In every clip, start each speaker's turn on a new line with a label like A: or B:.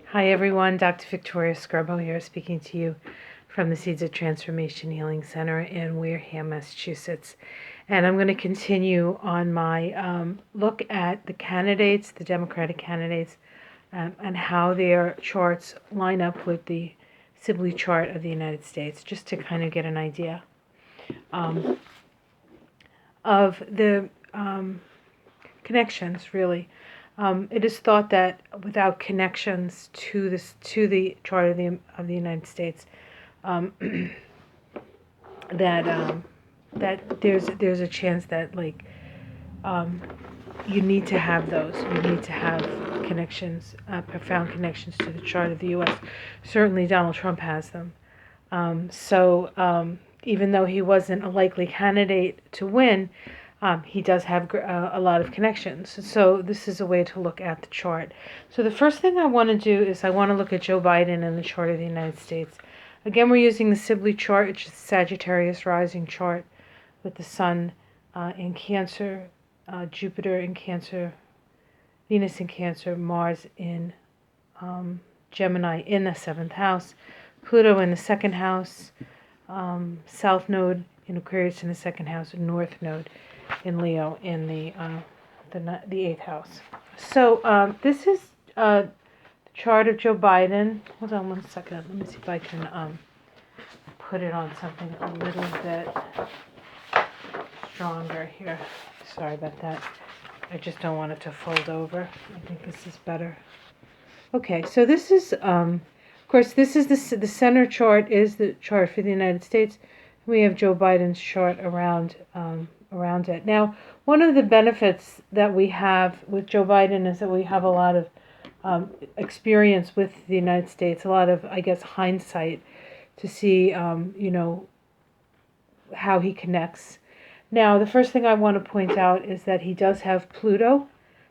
A: Hi everyone, Dr. Victoria Scrubbo here speaking to you from the Seeds of Transformation Healing Center in Wareham, Massachusetts. And I'm going to continue on my look at the candidates, the Democratic candidates, and how their charts line up with the Sibly Chart of the United States, just to kind of get an idea of the connections, really. It is thought that without connections to the chart of the United States, that there's a chance that you need to have those. You need to have connections, profound connections to the chart of the U.S. Certainly, Donald Trump has them. Even though he wasn't a likely candidate to win, he does have a lot of connections. So this is a way to look at the chart. So the first thing I want to do is I want to look at Joe Biden and the chart of the United States. Again, we're using the Sibly chart, which is the Sagittarius rising chart with the Sun in Cancer, Jupiter in Cancer, Venus in Cancer, Mars in Gemini in the 7th house, Pluto in the 2nd house, South Node in Aquarius in the 2nd house, and North Node in Leo in the 8th house. So this is the chart of Joe Biden. Hold on one second. Let me see if I can put it on something a little bit stronger here. Sorry about that. I just don't want it to fold over. I think this is better. Okay, so this is, of course, this is the center chart is the chart for the United States. We have Joe Biden's chart around it. Now, one of the benefits that we have with Joe Biden is that we have a lot of experience with the United States, a lot of, I guess, hindsight to see, how he connects. Now, the first thing I want to point out is that he does have Pluto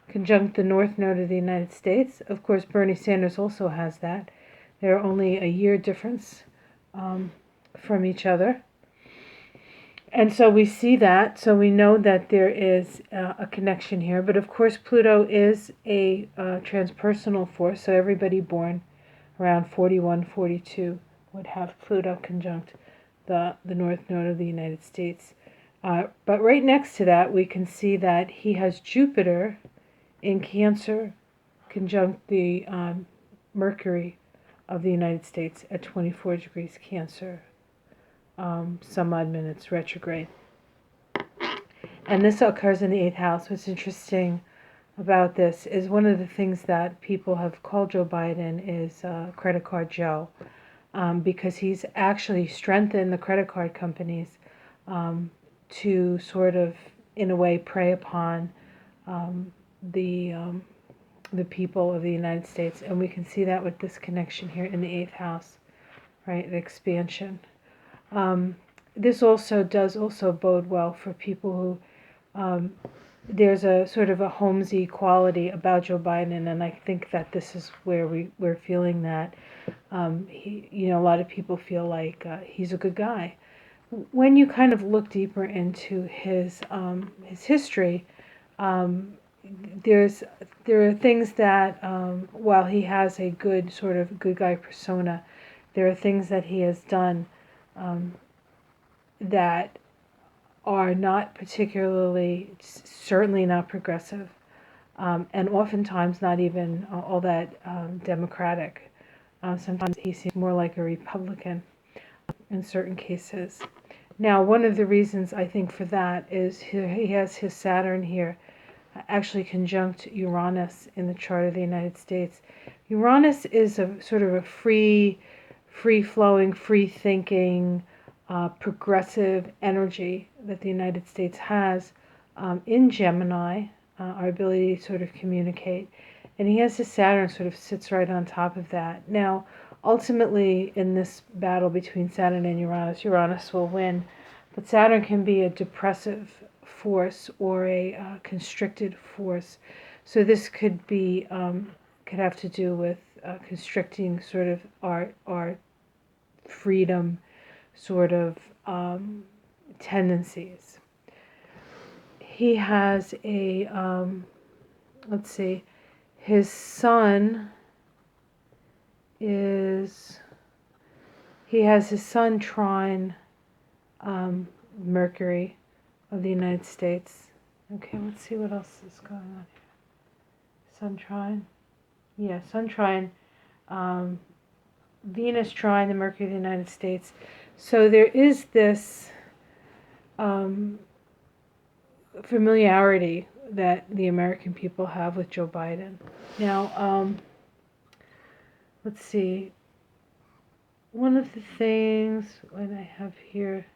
A: conjunct the North Node of the United States. Of course, Bernie Sanders also has that. They're only a year difference from each other. And so we see that, so we know that there is a connection here. But of course, Pluto is a transpersonal force, so everybody born around 41, 42 would have Pluto conjunct the North Node of the United States. But right next to that, we can see that he has Jupiter in Cancer conjunct the Mercury of the United States at 24 degrees Cancer. Some odd minutes retrograde. And this occurs in the 8th house. What's interesting about this is one of the things that people have called Joe Biden is Credit Card Joe, because he's actually strengthened the credit card companies to sort of, in a way, prey upon the people of the United States. And we can see that with this connection here in the 8th house, right, the expansion. This also does bode well for people who there's a sort of a homesy quality about Joe Biden, and I think that this is where we're feeling that a lot of people feel like he's a good guy. When you kind of look deeper into his history, there are things that while he has a good sort of good guy persona, there are things that he has done that are not particularly, certainly not progressive, and oftentimes not even all that democratic. Sometimes he seems more like a Republican in certain cases. Now, one of the reasons I think for that is he has his Saturn here, actually conjunct Uranus in the chart of the United States. Uranus is a sort of a free-flowing, free-thinking, progressive energy that the United States has in Gemini, our ability to sort of communicate. And he has his Saturn sort of sits right on top of that. Now, ultimately, in this battle between Saturn and Uranus will win. But Saturn can be a depressive force or a constricted force. So this could have to do with constricting sort of our freedom sort of tendencies. He has a, let's see, his sun is, he has his sun trine Mercury of the United States. Okay, let's see what else is going on here. Sun trine. Yeah, Sun trine. Venus trine the Mercury of the United States. So there is this familiarity that the American people have with Joe Biden. Now, let's see. One of the things when I have here,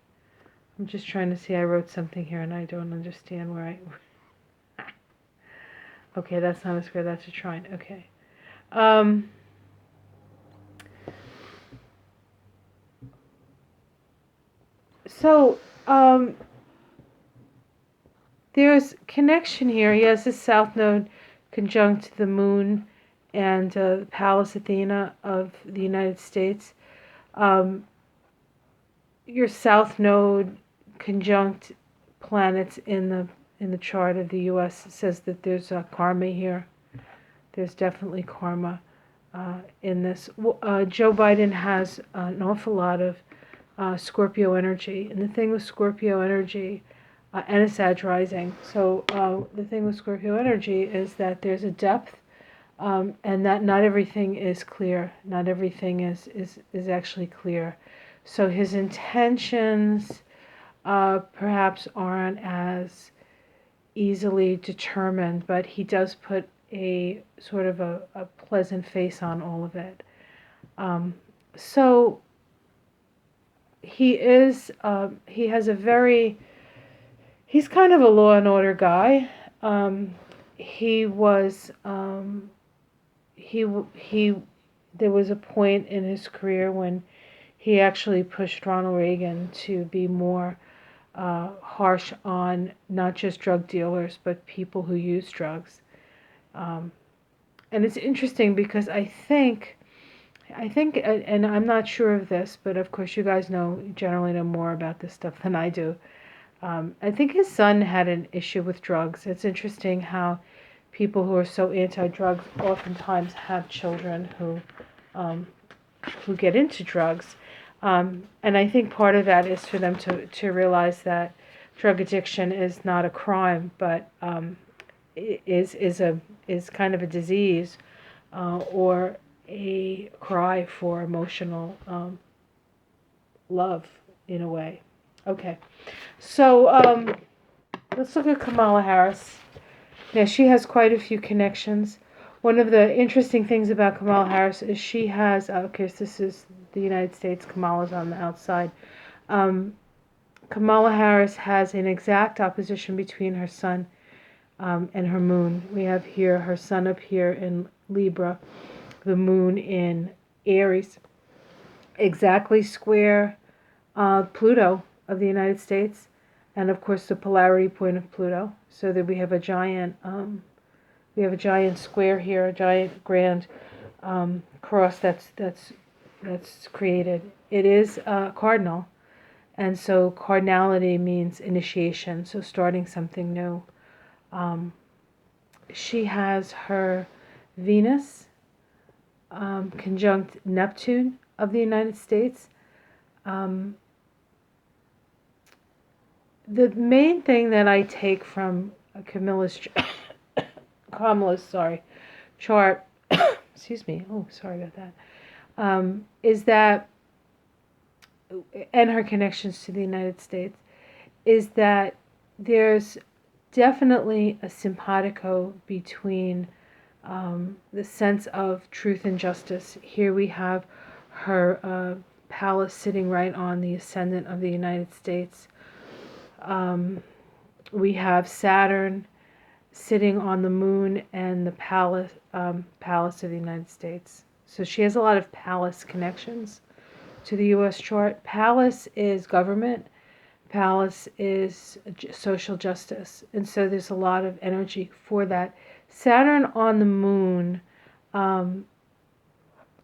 A: I'm just trying to see, I wrote something here and I don't understand where I... Okay, that's not a square, that's a trine. Okay. So, there's connection here. He has this south node conjunct the moon and Pallas Athena of the United States. Your south node conjunct planets in the chart of the US says that there's karma here. There's definitely karma in this. Joe Biden has an awful lot of Scorpio energy, and the thing with Scorpio energy, and a Sag rising. So the thing with Scorpio energy is that there's a depth, and that not everything is clear. Not everything is actually clear. So his intentions perhaps aren't as easily determined, but he does put a sort of a pleasant face on all of it. So he has a very, he's kind of a law and order guy. He was, there was a point in his career when he actually pushed Ronald Reagan to be more harsh on not just drug dealers, but people who use drugs. And it's interesting because I think, and I'm not sure of this, but of course you guys generally know more about this stuff than I do. I think his son had an issue with drugs. It's interesting how people who are so anti-drugs oftentimes have children who get into drugs. And I think part of that is for them to realize that drug addiction is not a crime, but is kind of a disease or a cry for emotional love in a way. Okay, so let's look at Kamala Harris. Now, she has quite a few connections. One of the interesting things about Kamala Harris is she has, okay, so this is the United States, Kamala's on the outside. Kamala Harris has an exact opposition between her sun and her moon. We have here her sun up here in Libra, the moon in Aries, exactly square Pluto of the United States, and of course the polarity point of Pluto. So that we have a giant square here, a giant grand cross that's created. It is cardinal, and so cardinality means initiation, so starting something new. She has her Venus conjunct Neptune of the United States. The main thing that I take from Kamala's chart, excuse me, oh, sorry about that, is that, and her connections to the United States, is that there's definitely a simpatico between the sense of truth and justice. Here we have her palace sitting right on the ascendant of the United States. We have Saturn sitting on the moon and the palace of the United States. So she has a lot of palace connections to the U.S. chart. Palace is government. Palace is social justice. And so there's a lot of energy for that. Saturn on the moon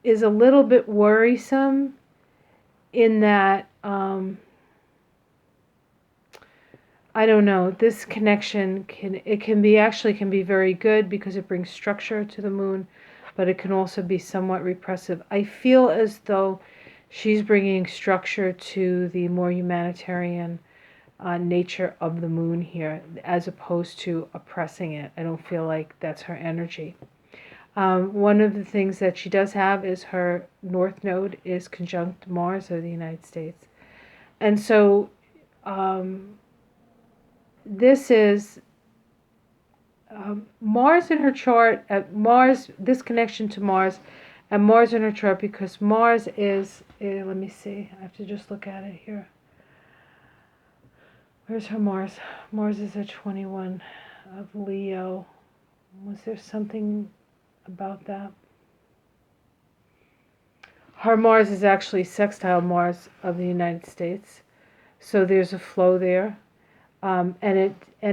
A: is a little bit worrisome in that, I don't know, this connection can be very good because it brings structure to the moon, but it can also be somewhat repressive. I feel as though she's bringing structure to the more humanitarian nature of the moon here, as opposed to oppressing it. I don't feel like that's her energy. One of the things that she does have is her North Node is conjunct Mars of the United States. And so this is Mars in her chart, Mars, this connection to Mars, and Mars in her chart, because Mars is, let me see, I have to just look at it here. Where's her Mars? Mars is at 21 of Leo. Was there something about that? Her Mars is actually sextile Mars of the United States. So there's a flow there. And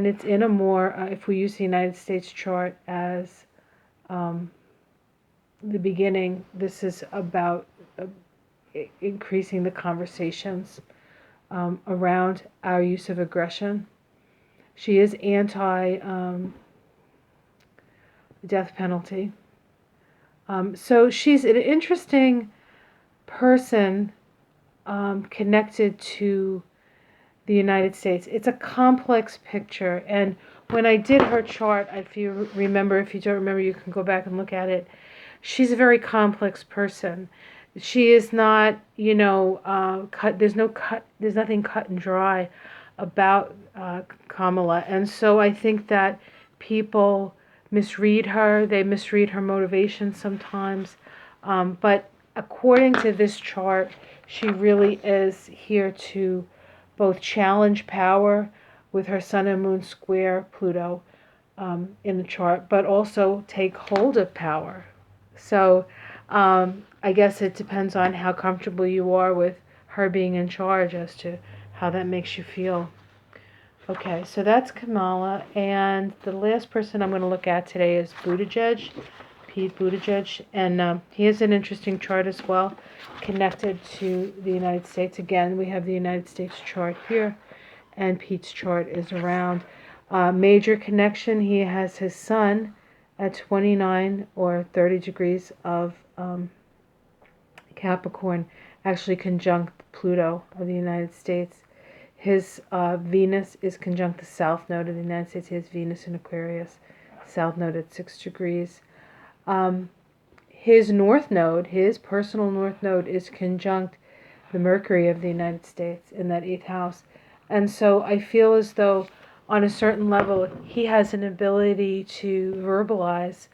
A: it's in a more, if we use the United States chart as the beginning, this is about increasing the conversations around our use of aggression. She is anti death penalty. So she's an interesting person connected to the United States. It's a complex picture, and when I did her chart, if you remember, if you don't remember, you can go back and look at it. She's a very complex person. She is not, cut. There's nothing cut and dry about Kamala, and so I think that people misread her. They misread her motivation sometimes, but according to this chart, she really is here to both challenge power with her Sun and Moon square Pluto in the chart, but also take hold of power. So I guess it depends on how comfortable you are with her being in charge as to how that makes you feel. Okay, so that's Kamala, and the last person I'm going to look at today is Buttigieg, Pete Buttigieg, and he has an interesting chart as well, connected to the United States. Again, we have the United States chart here, and Pete's chart is around. Major connection, he has his Sun at 29 or 30 degrees of Capricorn, actually conjunct Pluto of the United States. His Venus is conjunct the South Node of the United States. He has Venus in Aquarius, South Node at 6 degrees. His North Node, his personal North Node, is conjunct the Mercury of the United States in that 8th house. And so I feel as though on a certain level, he has an ability to verbalize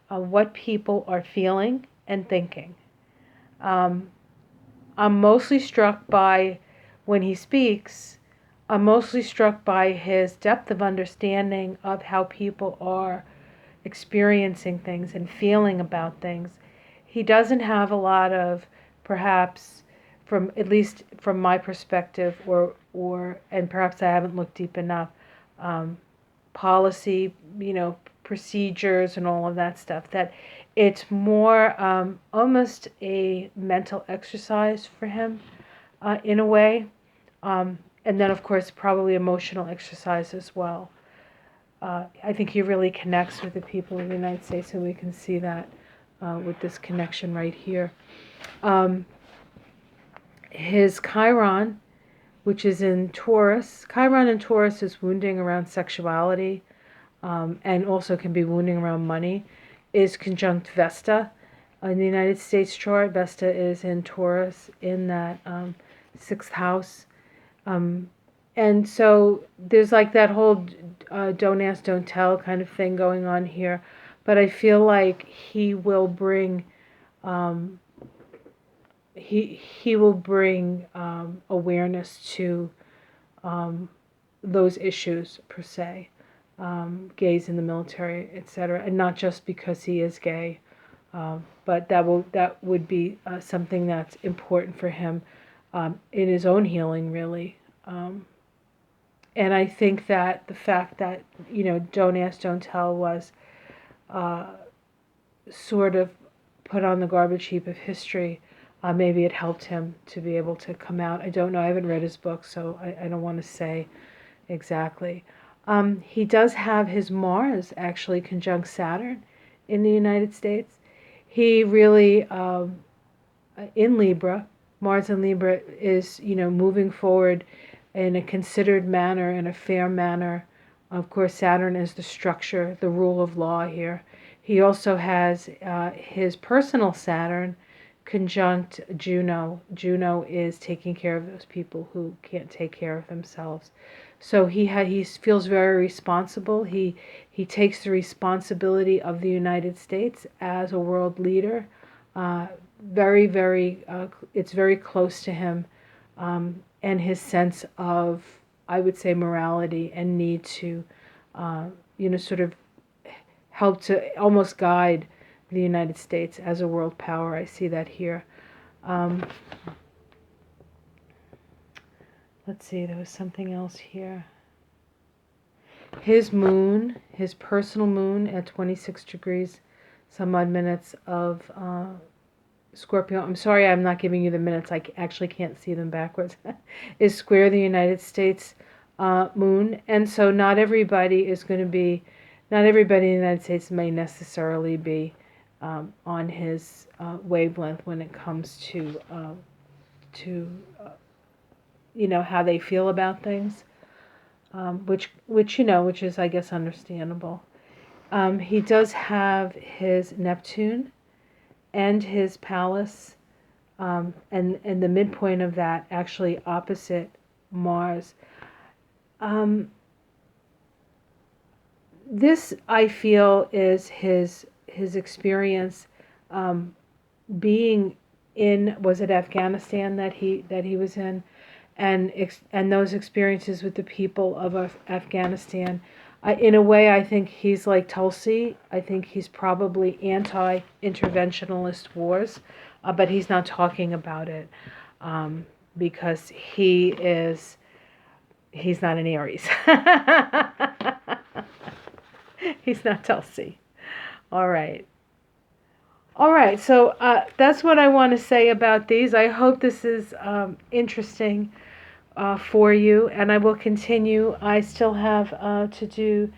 A: what people are feeling and thinking. I'm mostly struck by, when he speaks, I'm mostly struck by his depth of understanding of how people are experiencing things and feeling about things. He doesn't have a lot of, perhaps, from at least from my perspective, and perhaps I haven't looked deep enough, policy, procedures and all of that stuff. That it's more almost a mental exercise for him, in a way, and then of course probably emotional exercise as well. I think he really connects with the people of the United States, and we can see that with this connection right here. His Chiron, which is in Taurus, Chiron in Taurus is wounding around sexuality, and also can be wounding around money, is conjunct Vesta. In the United States chart, Vesta is in Taurus in that 6th house. And so there's like that whole don't ask, don't tell kind of thing going on here. But I feel like he will bring he will bring awareness to those issues per se, gays in the military, etc. And not just because he is gay, but that would be something that's important for him in his own healing, really. And I think that the fact that, don't ask, don't tell was sort of put on the garbage heap of history, maybe it helped him to be able to come out. I don't know. I haven't read his book, so I don't want to say exactly. He does have his Mars actually conjunct Saturn in the United States. he really, in Libra, Mars in Libra is, moving forward in a considered manner, in a fair manner. Of course, Saturn is the structure, the rule of law here. He also has his personal Saturn conjunct Juno. Juno is taking care of those people who can't take care of themselves. So he feels very responsible. He takes the responsibility of the United States as a world leader. Very, very, it's very close to him, and his sense of, I would say, morality and need to, sort of help to almost guide the United States as a world power. I see that here. Let's see, there was something else here. His moon, his personal moon at 26 degrees, some odd minutes of Scorpio. I'm sorry I'm not giving you the minutes. I actually can't see them backwards. Is square the United States moon. And so not everybody in the United States may necessarily be on his wavelength when it comes to how they feel about things, which is, I guess, understandable. He does have his Neptune and his Pallas, and the midpoint of that actually opposite Mars. This, I feel, is his experience being in, was it Afghanistan that he was in, and those experiences with the people of Afghanistan. In a way, I think he's like Tulsi. I think he's probably anti-interventionist wars, but he's not talking about it because he's not an Aries. He's not Tulsi. All right. So that's what I want to say about these. I hope this is interesting for you, and I will continue. I still have to do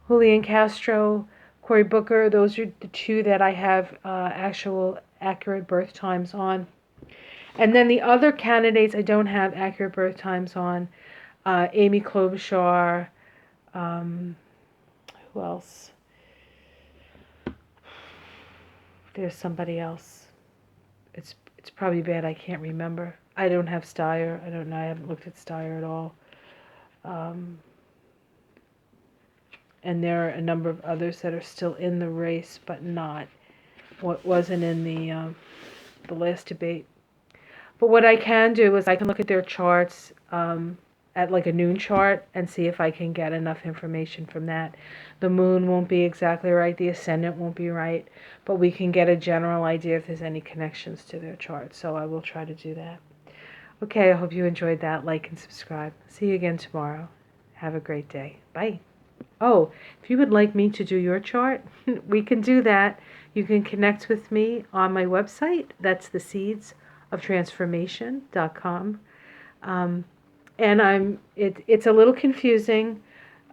A: Julian Castro, Cory Booker. Those are the two that I have actual accurate birth times on. And then the other candidates I don't have accurate birth times on. Amy Klobuchar. Who else? There's somebody else. It's probably bad I can't remember. I don't have Steyer. I don't know. I haven't looked at Steyer at all. And there are a number of others that are still in the race, but wasn't in the last debate. But what I can do is I can look at their charts at like a noon chart and see if I can get enough information from that. The moon won't be exactly right. The ascendant won't be right. But we can get a general idea if there's any connections to their chart. So I will try to do that. Okay, I hope you enjoyed that. Like and subscribe. See you again tomorrow. Have a great day. Bye. Oh, if you would like me to do your chart, we can do that. You can connect with me on my website. That's theseedsoftransformation.com. And it's a little confusing.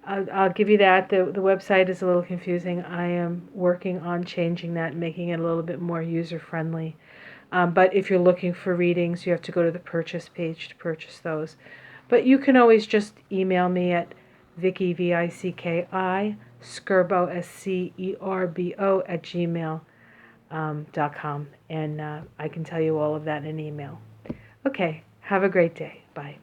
A: I'll give you that. The website is a little confusing. I am working on changing that and making it a little bit more user-friendly. But if you're looking for readings, you have to go to the purchase page to purchase those. But you can always just email me at Vicki, Vicki, Scerbo, Scerbo @gmail.com. And I can tell you all of that in an email. Okay, have a great day. Bye.